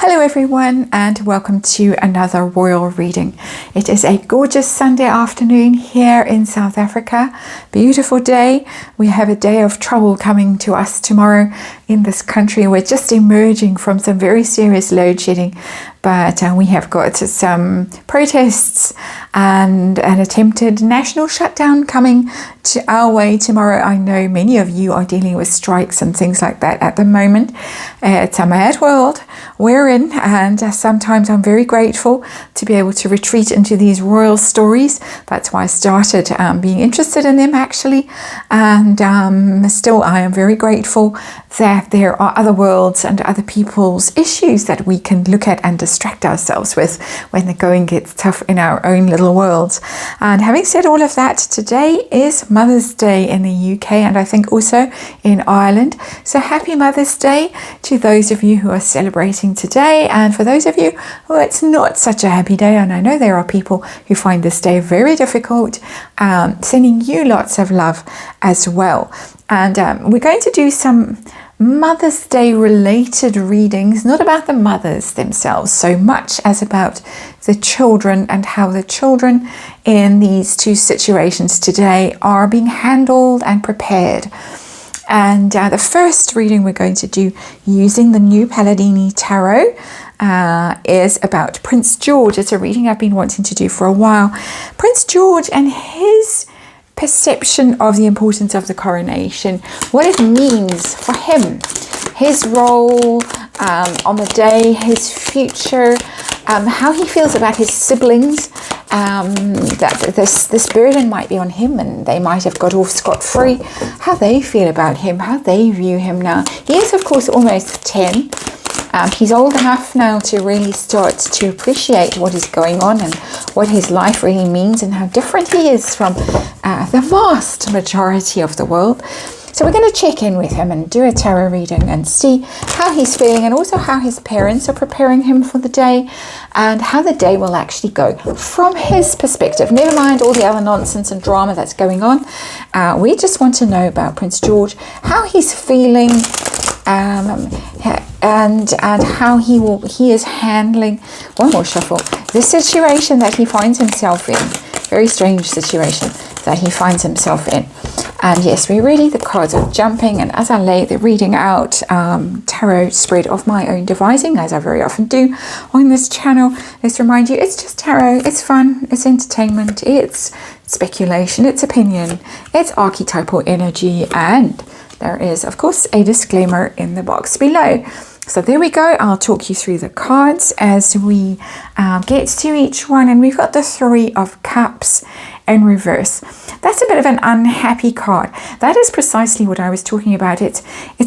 Hello everyone and welcome to another royal reading. It is a gorgeous Sunday afternoon here in South Africa. Beautiful day. We have a day of trouble coming to us tomorrow in this country. We're just emerging from some very serious load shedding, but we have got some protests and an attempted national shutdown coming to our way tomorrow. I know many of you are dealing with strikes and things like that at the moment. It's a mad world we're in, and sometimes I'm very grateful to be able to retreat into these royal stories. That's why I started being interested in them actually, and still I am very grateful that there are other worlds and other people's issues that we can look at and distract ourselves with when the going gets tough in our own little worlds. And having said all of that, today is Mother's Day in the UK and I think also in Ireland. So happy Mother's Day to those of you who are celebrating today, and for those of you who it's not such a happy day, and I know there are people who find this day very difficult, sending you lots of love as well. And we're going to do some Mother's Day related readings, not about the mothers themselves so much as about the children and how the children in these two situations today are being handled and prepared. And the first reading we're going to do using the new Palladini Tarot is about Prince George. It's a reading I've been wanting to do for a while. Prince George and his perception of the importance of the coronation, what it means for him, his role on the day, his future, how he feels about his siblings, that this burden might be on him and they might have got off scot-free, how they feel about him, how they view him now. He is of course almost 10. He's old enough now to really start to appreciate what is going on and what his life really means and how different he is from the vast majority of the world. So we're going to check in with him and do a tarot reading and see how he's feeling, and also how his parents are preparing him for the day and how the day will actually go from his perspective. Never mind all the other nonsense and drama that's going on. We just want to know about Prince George, how he's feeling, and how he is handling, one more shuffle, the situation that he finds himself in. Very strange situation that he finds himself in. And yes, we're reading, the cards are jumping, and as I lay the reading out, tarot spread of my own devising, as I very often do on this channel, let's remind you, it's just tarot, it's fun, it's entertainment, it's speculation, it's opinion, it's archetypal energy, and there is of course a disclaimer in the box below. So there we go. I'll talk you through the cards as we get to each one. And we've got the Three of Cups in reverse. That's a bit of an unhappy card. That is precisely what I was talking about. It's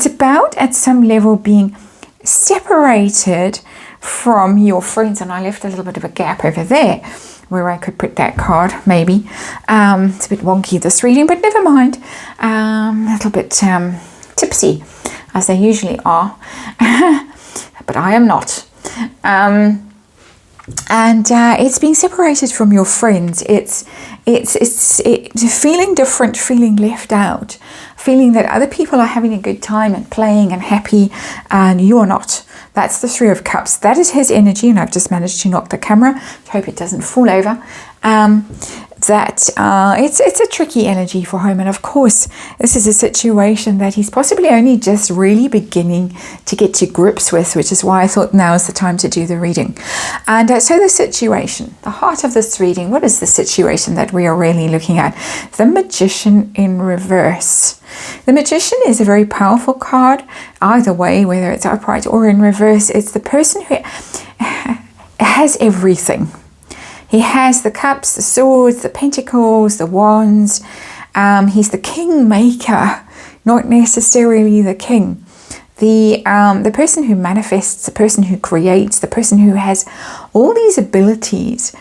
about at some level being separated from your friends. And I left a little bit of a gap over there where I could put that card, maybe. It's a bit wonky, this reading, but never mind. A little bit tipsy, as they usually are, but I am not. And it's being separated from your friends. It's feeling different, feeling left out, feeling that other people are having a good time and playing and happy, and you are not. That's the Three of Cups. That is his energy, and I've just managed to knock the camera. I hope it doesn't fall over. It's a tricky energy for him, and of course this is a situation that he's possibly only just really beginning to get to grips with, which is why I thought now is the time to do the reading. And so the situation, the heart of this reading, what is the situation that we are really looking at? The Magician in reverse. The Magician is a very powerful card, either way, whether it's upright or in reverse. It's the person who has everything. He has the cups, the swords, the pentacles, the wands. He's the kingmaker, not necessarily the king. The person who manifests, the person who creates, the person who has all these abilities.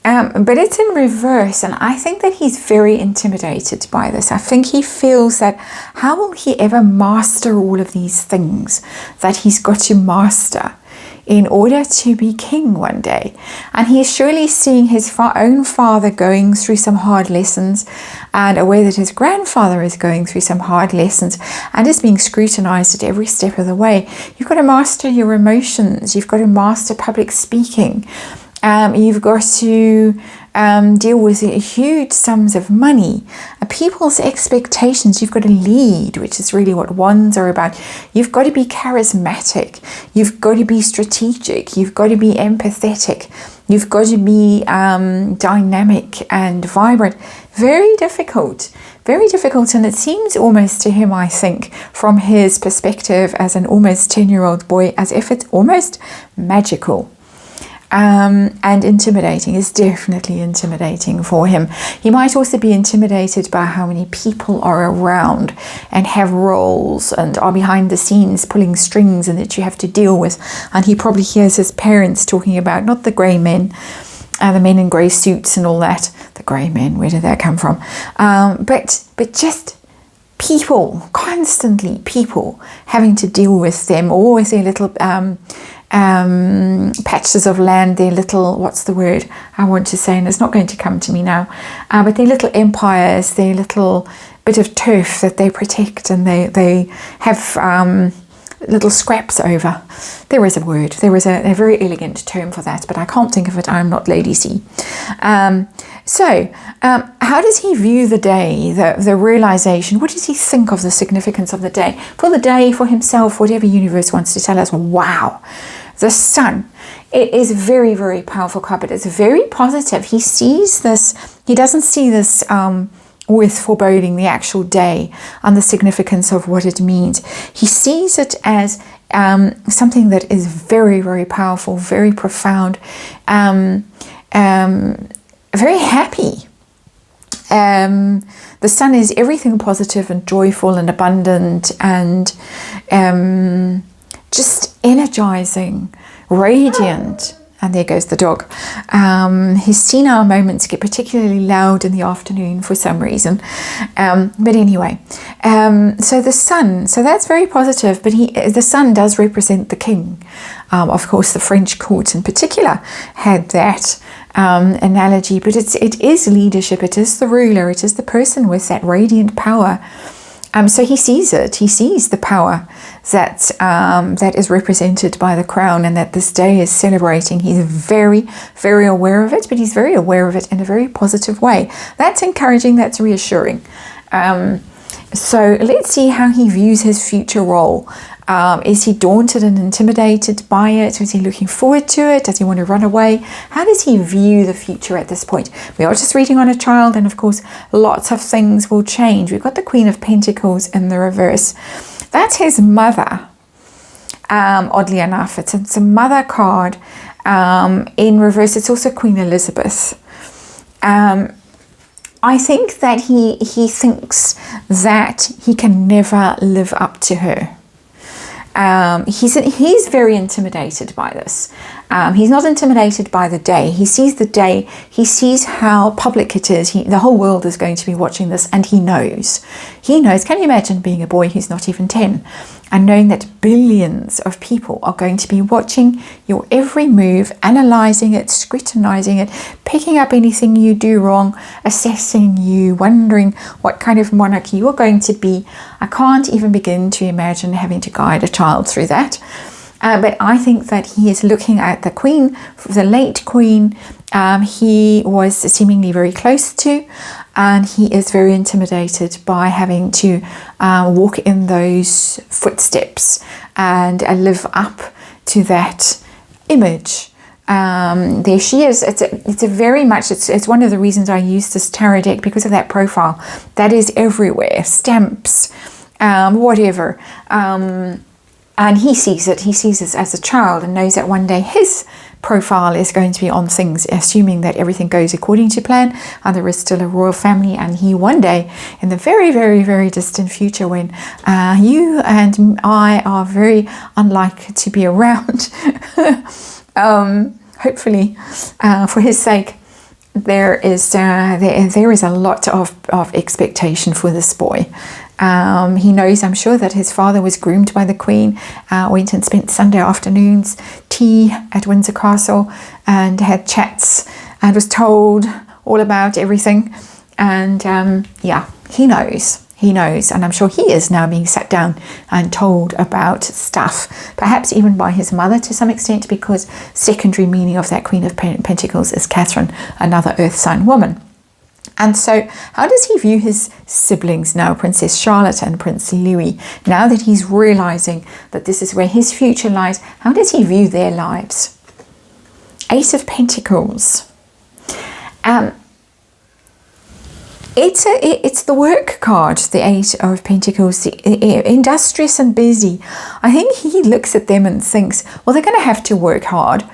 But it's in reverse, and I think that he's very intimidated by this. I think he feels that how will he ever master all of these things that he's got to master in order to be king one day. And he's surely seeing his own father going through some hard lessons, and aware that his grandfather is going through some hard lessons and is being scrutinized at every step of the way. You've got to master your emotions. You've got to master public speaking. You've got to deal with huge sums of money, people's expectations. You've got to lead, which is really what wands are about. You've got to be charismatic. You've got to be strategic. You've got to be empathetic. You've got to be dynamic and vibrant. Very difficult. Very difficult. And it seems almost to him, I think, from his perspective as an almost 10-year-old boy, as if it's almost magical. And intimidating. Is definitely intimidating for him. He might also be intimidated by how many people are around and have roles and are behind the scenes pulling strings and that you have to deal with. And he probably hears his parents talking about not the grey men, the men in grey suits and all that. The grey men, where did that come from? But just people, constantly people having to deal with them, or with their little patches of land, their little, what's the word I want to say, and it's not going to come to me now, but their little empires, their little bit of turf that they protect, and they have little scraps over. There is a word, there is a very elegant term for that, but I can't think of it. I'm not Lady C. So how does he view the day, the realization? What does he think of the significance of the day? For the day, for himself, whatever universe wants to tell us. Wow, the sun. It is very, very powerful card, but it's very positive. He sees this, he doesn't see this with foreboding, the actual day and the significance of what it means. He sees it as something that is very, very powerful, very profound, very happy. The sun is everything positive and joyful and abundant and just energizing, radiant. And there goes the dog. His senile moments get particularly loud in the afternoon for some reason. But anyway, so the sun, so that's very positive, but the sun does represent the king. Of course, the French court in particular had that analogy, but it is leadership, it is the ruler, it is the person with that radiant power. So he sees it, he sees the power that is represented by the crown and that this day is celebrating. He's very, very aware of it, but he's very aware of it in a very positive way. That's encouraging, that's reassuring. So let's see how he views his future role. Is he daunted and intimidated by it? Is he looking forward to it? Does he want to run away? How does he view the future at this point? We are just reading on a child, and of course lots of things will change. We've got the Queen of Pentacles in the reverse. That's his mother. Oddly enough, it's a mother card. In reverse, it's also Queen Elizabeth. I think that he thinks that he can never live up to her. He's very intimidated by this. He's not intimidated by the day. He sees the day. He sees how public it is. The whole world is going to be watching this, and he knows. He knows. Can you imagine being a boy who's not even 10 and knowing that billions of people are going to be watching your every move, analyzing it, scrutinizing it, picking up anything you do wrong, assessing you, wondering what kind of monarchy you're going to be? I can't even begin to imagine having to guide a child through that. But I think that he is looking at the Queen, the late Queen, he was seemingly very close to, and he is very intimidated by having to walk in those footsteps and live up to that image. There she is. It's a very much, it's one of the reasons I use this tarot deck, because of that profile that is everywhere, stamps, whatever. And he sees it as a child and knows that one day his profile is going to be on things, assuming that everything goes according to plan and there is still a royal family. And he one day in the very, very, very distant future, when you and I are very unlikely to be around, hopefully for his sake, there is a lot of expectation for this boy. He knows, I'm sure, that his father was groomed by the Queen, went and spent Sunday afternoons tea at Windsor Castle and had chats and was told all about everything. And yeah, he knows. He knows, and I'm sure he is now being sat down and told about stuff, perhaps even by his mother to some extent, because secondary meaning of that Queen of Pentacles is Catherine, another earth sign woman. And so how does he view his siblings now, Princess Charlotte and Prince Louis, now that he's realizing that this is where his future lies? How does he view their lives? Ace of Pentacles. It's the work card, the Eight of Pentacles, industrious and busy. I think he looks at them and thinks, well, they're going to have to work hard.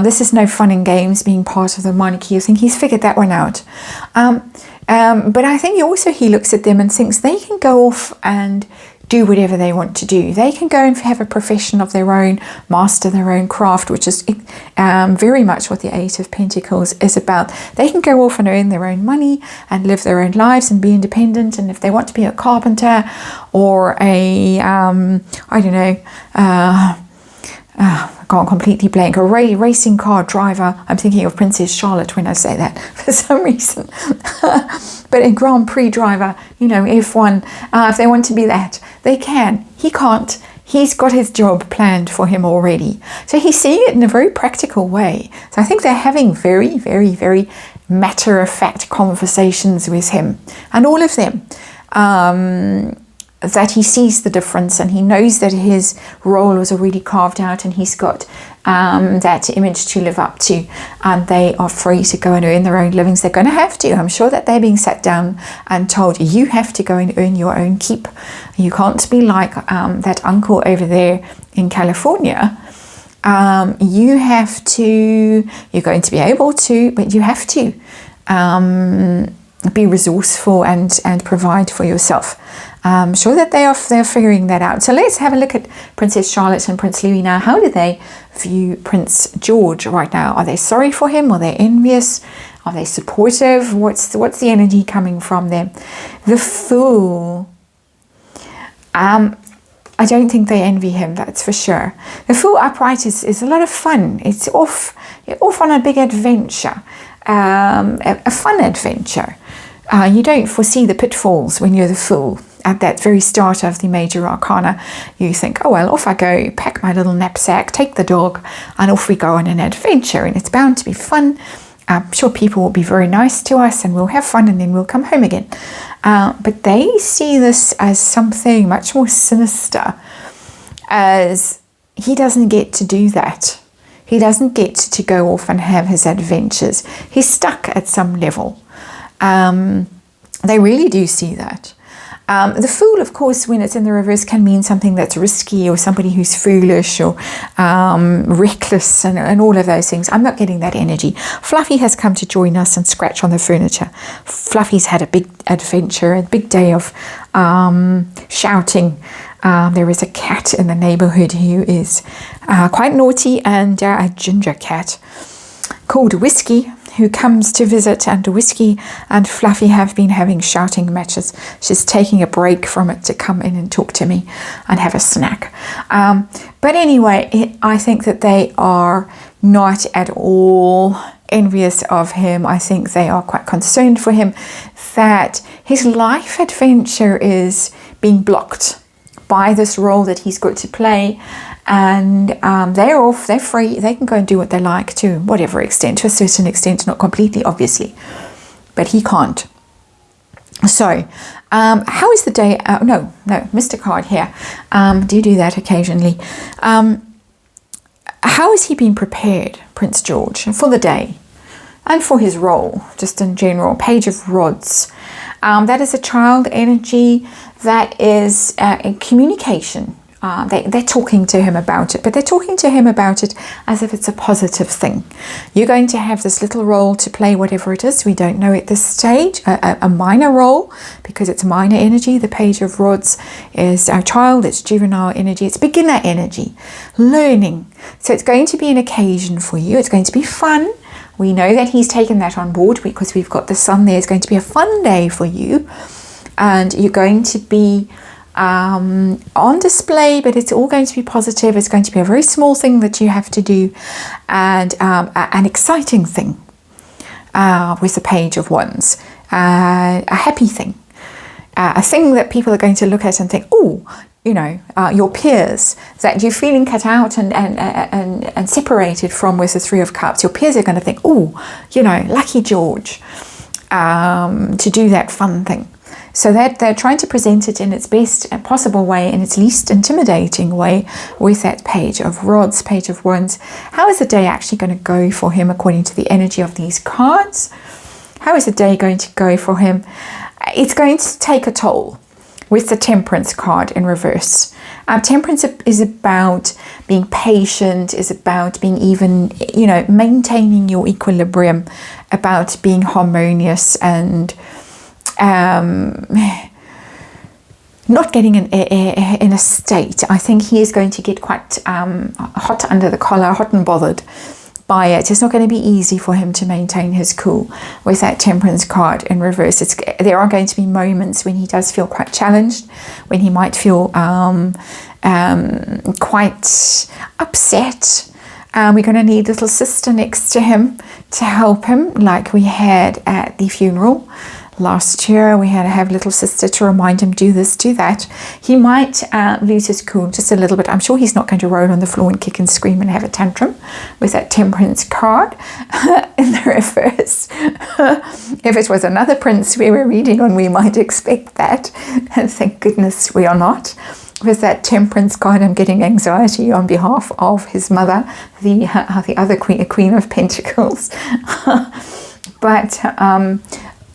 This is no fun and games being part of the monarchy. I think he's figured that one out. But I think also he looks at them and thinks they can go off and do whatever they want to do. They can go and have a profession of their own, master their own craft, which is very much what the Eight of Pentacles is about. They can go off and earn their own money and live their own lives and be independent. And if they want to be a carpenter or a, I don't know, I can't completely blank, a racing car driver. I'm thinking of Princess Charlotte when I say that for some reason. But a Grand Prix driver, you know, F1, if they want to be that, they can. He can't. He's got his job planned for him already. So he's seeing it in a very practical way. So I think they're having very, very, very matter-of-fact conversations with him. And all of them. That he sees the difference and he knows that his role was already carved out and he's got that image to live up to, and they are free to go and earn their own livings. They're going to have to. I'm sure that they're being sat down and told, you have to go and earn your own keep. You can't be like that uncle over there in California. You have to, you're going to be able to, but you have to be resourceful and provide for yourself. I'm sure that they're figuring that out. So let's have a look at Princess Charlotte and Prince Louis now. How do they view Prince George right now? Are they sorry for him? Are they envious? Are they supportive? What's the energy coming from them? The Fool. I don't think they envy him, that's for sure. The Fool upright is a lot of fun. It's off on a big adventure, a fun adventure. You don't foresee the pitfalls when you're the Fool. At that very start of the major arcana, you think, oh well, off I go, pack my little knapsack, take the dog, and off we go on an adventure, and it's bound to be fun. I'm sure people will be very nice to us and we'll have fun and then we'll come home again. But they see this as something much more sinister, as he doesn't get to do that. He doesn't get to go off and have his adventures. He's stuck at some level. They really do see that. The Fool, of course, when it's in the reverse, can mean something that's risky or somebody who's foolish or reckless and all of those things. I'm not getting that energy. Fluffy has come to join us and scratch on the furniture. Fluffy's had a big adventure, a big day of shouting. There is a cat in the neighborhood who is quite naughty, and a ginger cat called Whiskey, who comes to visit, and Whiskey and Fluffy have been having shouting matches. She's taking a break from it to come in and talk to me and have a snack. But anyway, I think that they are not at all envious of him. I think they are quite concerned for him that his life adventure is being blocked by this role that he's got to play. And they're off, they're free, they can go and do what they like to whatever extent, to a certain extent, not completely, obviously, but he can't. So, how is the day? No, Mr. Card here. Do that occasionally. How is he being prepared, Prince George, for the day and for his role, just in general? Page of Rods. That is a child energy. That is communication. They're talking to him about it, but they're talking to him about it as if it's a positive thing. You're going to have this little role to play, whatever it is. We don't know at this stage, a minor role, because it's minor energy. The Page of Rods is our child, it's juvenile energy, it's beginner energy, learning. So it's going to be an occasion for you. It's going to be fun. We know that he's taken that on board because we've got the sun there. It's going to be a fun day for you. and you're going to be on display, but it's all going to be positive. It's going to be a very small thing that you have to do, and an exciting thing with the Page of Wands, a happy thing, a thing that people are going to look at and think, oh, you know, your peers that you're feeling cut out and separated from with the Three of Cups. Your peers are going to think, oh, you know, lucky George, to do that fun thing. So that they're trying to present it in its best possible way, in its least intimidating way, with that Page of Rods, Page of Wands. How is the day actually going to go for him according to the energy of these cards? How is the day going to go for him? It's going to take a toll with the Temperance card in reverse. Temperance is about being patient, is about being even, you know, maintaining your equilibrium, about being harmonious and not getting in a state. I think he is going to get quite hot under the collar, hot and bothered by it. It's not going to be easy for him to maintain his cool with that Temperance card in reverse. There are going to be moments when he does feel quite challenged, when he might feel quite upset. We're going to need little sister next to him to help him, like we had at the funeral last year. We had to have little sister to remind him, do this, do that. He might lose his cool just a little bit. I'm sure he's not going to roll on the floor and kick and scream and have a tantrum with that Temperance card in the reverse. If it was another prince we were reading on, we might expect that. And thank goodness we are not. With that Temperance card, I'm getting anxiety on behalf of his mother, the other Queen of Pentacles. But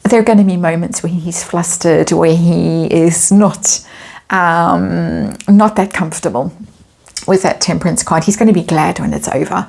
there are going to be moments where he's flustered, where he is not that comfortable with that Temperance card. He's going to be glad when it's over,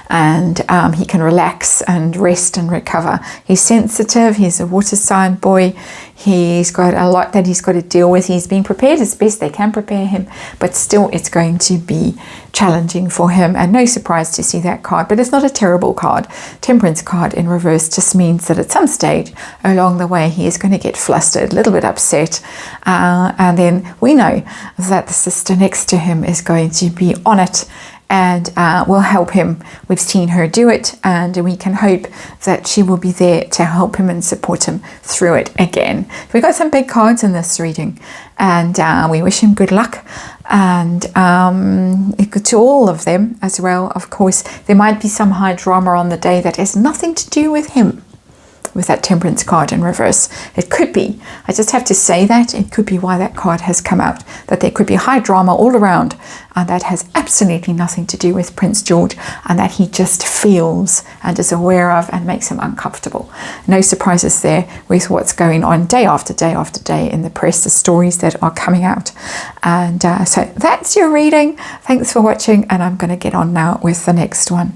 and he can relax and rest and recover. He's sensitive. He's a water sign boy. He's got a lot that he's got to deal with. He's being prepared as best they can prepare him, but still it's going to be challenging for him, and no surprise to see that card. But it's not a terrible card. Temperance card in reverse just means that at some stage along the way he is going to get flustered, a little bit upset, and then we know that the sister next to him is going to be on it and will help him. We've seen her do it, and we can hope that she will be there to help him and support him through it again. We've got some big cards in this reading, and we wish him good luck, and to all of them as well. Of course, there might be some high drama on the day that has nothing to do with him, with that Temperance card in reverse. It could be, I just have to say that, it could be why that card has come out, that there could be high drama all around, and that has absolutely nothing to do with Prince George, and that he just feels and is aware of and makes him uncomfortable. No surprises there with what's going on day after day after day in the press, the stories that are coming out. And so that's your reading. Thanks for watching, and I'm going to get on now with the next one.